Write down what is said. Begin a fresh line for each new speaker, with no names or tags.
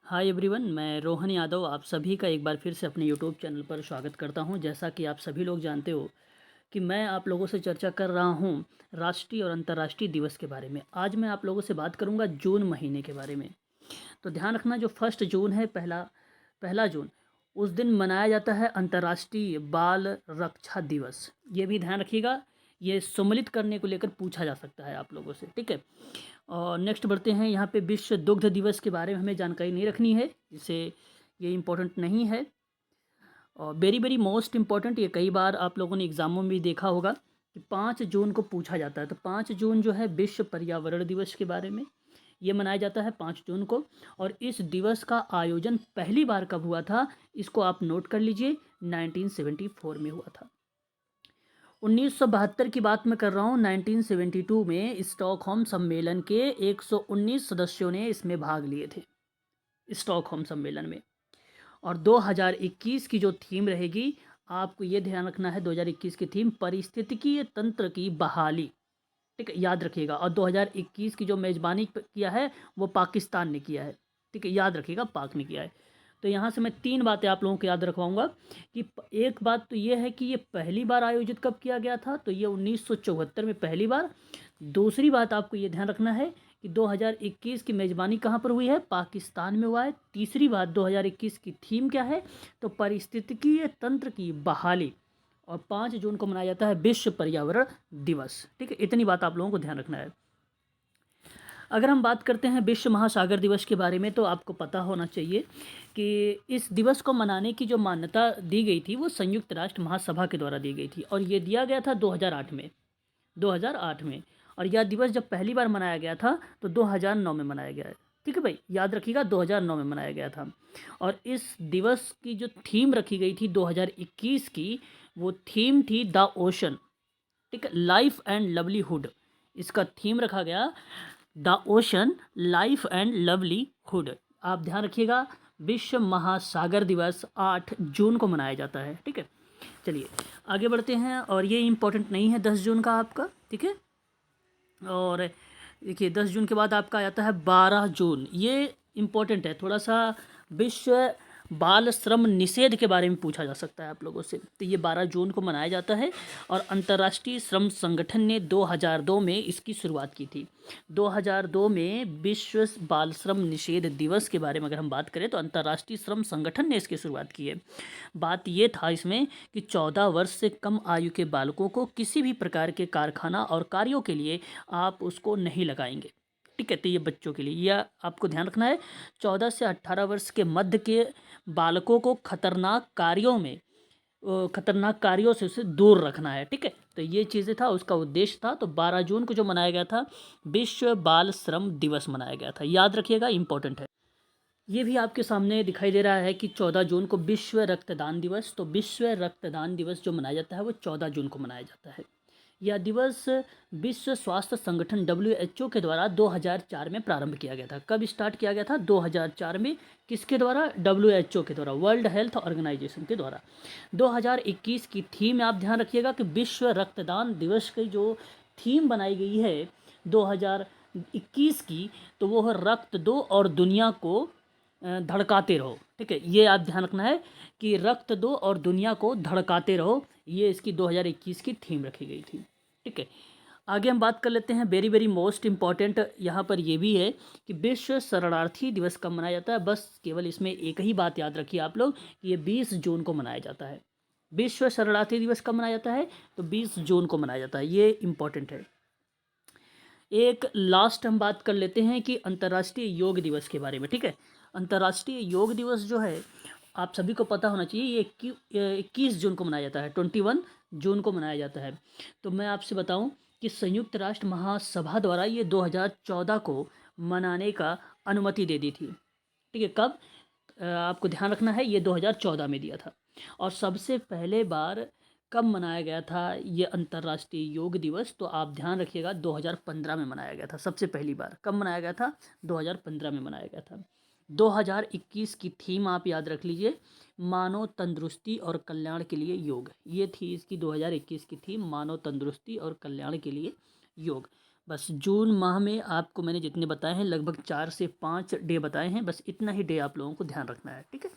Hi everyone, मैं रोहन यादव आप सभी का एक बार फिर से अपने यूट्यूब चैनल पर स्वागत करता हूं। जैसा कि आप सभी लोग जानते हो कि मैं आप लोगों से चर्चा कर रहा हूं राष्ट्रीय और अंतर्राष्ट्रीय दिवस के बारे में। आज मैं आप लोगों से बात करूंगा जून महीने के बारे में। तो ध्यान रखना, जो 1 जून है, पहला पहला जून, उस दिन मनाया जाता है अंतर्राष्ट्रीय बाल रक्षा दिवस। ये भी ध्यान रखिएगा, ये सम्मिलित करने को लेकर पूछा जा सकता है आप लोगों से, ठीक है। और नेक्स्ट बढ़ते हैं, यहाँ पे विश्व दुग्ध दिवस के बारे में हमें जानकारी नहीं रखनी है, जिससे ये इम्पोर्टेंट नहीं है। और वेरी वेरी मोस्ट इम्पॉर्टेंट, ये कई बार आप लोगों ने एग्जामों में भी देखा होगा कि 5 जून को पूछा जाता है। तो 5 जून जो है विश्व पर्यावरण दिवस के बारे में, ये मनाया जाता है 5 जून को। और इस दिवस का आयोजन पहली बार कब हुआ था, इसको आप नोट कर लीजिए, 1974 में हुआ था। 1972 की बात मैं कर रहा हूँ। 1972 में स्टॉकहोम सम्मेलन के 119 सदस्यों ने इसमें भाग लिए थे, स्टॉकहोम सम्मेलन में। और 2021 की जो थीम रहेगी, आपको ये ध्यान रखना है, 2021 की थीम पारिस्थितिकीय तंत्र की बहाली, ठीक है, याद रखिएगा। और 2021 की जो मेज़बानी किया है वो पाकिस्तान ने किया है, ठीक है, याद रखिएगा, पाक ने किया है। तो यहाँ से मैं 3 बातें आप लोगों को याद रखवाऊंगा कि एक बात तो ये है कि ये पहली बार आयोजित कब किया गया था, तो ये 1974 में पहली बार। दूसरी बात आपको ये ध्यान रखना है कि 2021 की मेज़बानी कहाँ पर हुई है, पाकिस्तान में हुआ है। तीसरी बात, 2021 की थीम क्या है, तो पारिस्थितिकीय तंत्र की बहाली। और 5 जून को मनाया जाता है विश्व पर्यावरण दिवस, ठीक है। इतनी बात आप लोगों को ध्यान रखना है। अगर हम बात करते हैं विश्व महासागर दिवस के बारे में, तो आपको पता होना चाहिए कि इस दिवस को मनाने की जो मान्यता दी गई थी वो संयुक्त राष्ट्र महासभा के द्वारा दी गई थी। और ये दिया गया था 2008 में, 2008 में। और यह दिवस जब पहली बार मनाया गया था तो 2009 में मनाया गया है, ठीक है भाई, याद रखिएगा, 2009 में मनाया गया था। और इस दिवस की जो थीम रखी गई थी 2021 की, वो थीम थी द ओशन, ठीक है, लाइफ एंड लवलीहुड। इसका थीम रखा गया the ocean, life and livelihood. आप ध्यान रखिएगा, विश्व महासागर दिवस 8 जून को मनाया जाता है, ठीक है। चलिए आगे बढ़ते हैं। और ये इम्पोर्टेंट नहीं है 10 जून का आपका, ठीक है। और देखिए 10 जून के बाद आपका आता है 12 जून, ये इम्पोर्टेंट है थोड़ा सा। विश्व बाल श्रम निषेध के बारे में पूछा जा सकता है आप लोगों से। तो ये 12 जून को मनाया जाता है। और अंतर्राष्ट्रीय श्रम संगठन ने 2002 में इसकी शुरुआत की थी। 2002 में विश्व बाल श्रम निषेध दिवस के बारे में अगर हम बात करें तो अंतर्राष्ट्रीय श्रम संगठन ने इसकी शुरुआत की है। बात ये था इसमें कि 14 वर्ष से कम आयु के बालकों को किसी भी प्रकार के कारखाना और कार्यों के लिए आप उसको नहीं लगाएंगे, ठीक है। तो ये बच्चों के लिए, यह आपको ध्यान रखना है। 14 से 18 वर्ष के मध्य के बालकों को खतरनाक कार्यों से उसे दूर रखना है, ठीक है। तो ये चीज़ें था, उसका उद्देश्य था। तो 12 जून को जो मनाया गया था, विश्व बाल श्रम दिवस मनाया गया था, याद रखिएगा, इंपॉर्टेंट है। ये भी आपके सामने दिखाई दे रहा है कि 14 जून को विश्व रक्तदान दिवस। तो विश्व रक्तदान दिवस जो मनाया जाता है वो 14 जून को मनाया जाता है। यह दिवस विश्व स्वास्थ्य संगठन WHO के द्वारा 2004 में प्रारंभ किया गया था। कब स्टार्ट किया गया था, 2004 में। किसके द्वारा, WHO के द्वारा, वर्ल्ड हेल्थ ऑर्गेनाइजेशन के द्वारा। 2021 की थीम आप ध्यान रखिएगा कि विश्व रक्तदान दिवस की जो थीम बनाई गई है 2021 की, तो वो है रक्त दो और दुनिया को धड़काते रहो, ठीक है। ये आप ध्यान रखना है कि रक्त दो और दुनिया को धड़काते रहो, ये इसकी 2021 की थीम रखी गई थी, ठीक है। आगे हम बात कर लेते हैं, वेरी वेरी मोस्ट इम्पॉर्टेंट यहाँ पर ये भी है कि विश्व शरणार्थी दिवस कब मनाया जाता है। बस केवल इसमें एक ही बात याद रखिए आप लोग कि ये 20 जून को मनाया जाता है। विश्व शरणार्थी दिवस कब मनाया जाता है, तो 20 जून को मनाया जाता है, ये इम्पॉर्टेंट है। एक लास्ट हम बात कर लेते हैं कि अंतर्राष्ट्रीय योग दिवस के बारे में, ठीक है। अंतर्राष्ट्रीय योग दिवस जो है, आप सभी को पता होना चाहिए, ये 21 जून को मनाया जाता है, 21 जून को मनाया जाता है। तो मैं आपसे बताऊं कि संयुक्त राष्ट्र महासभा द्वारा ये 2014 को मनाने का अनुमति दे दी थी, ठीक है। कब, आपको ध्यान रखना है, ये 2014 में दिया था। और सबसे पहले बार कब मनाया गया था ये अंतर्राष्ट्रीय योग दिवस, तो आप ध्यान रखिएगा 2015 में मनाया गया था। सबसे पहली बार कब मनाया गया था, 2015 में मनाया गया था। 2021 की थीम आप याद रख लीजिए, मानव तंदुरुस्ती और कल्याण के लिए योग। ये थी इसकी 2021 की थीम, मानव तंदुरुस्ती और कल्याण के लिए योग। बस जून माह में आपको मैंने जितने बताए हैं लगभग 4 से 5 डे बताए हैं, बस इतना ही डे आप लोगों को ध्यान रखना है, ठीक है।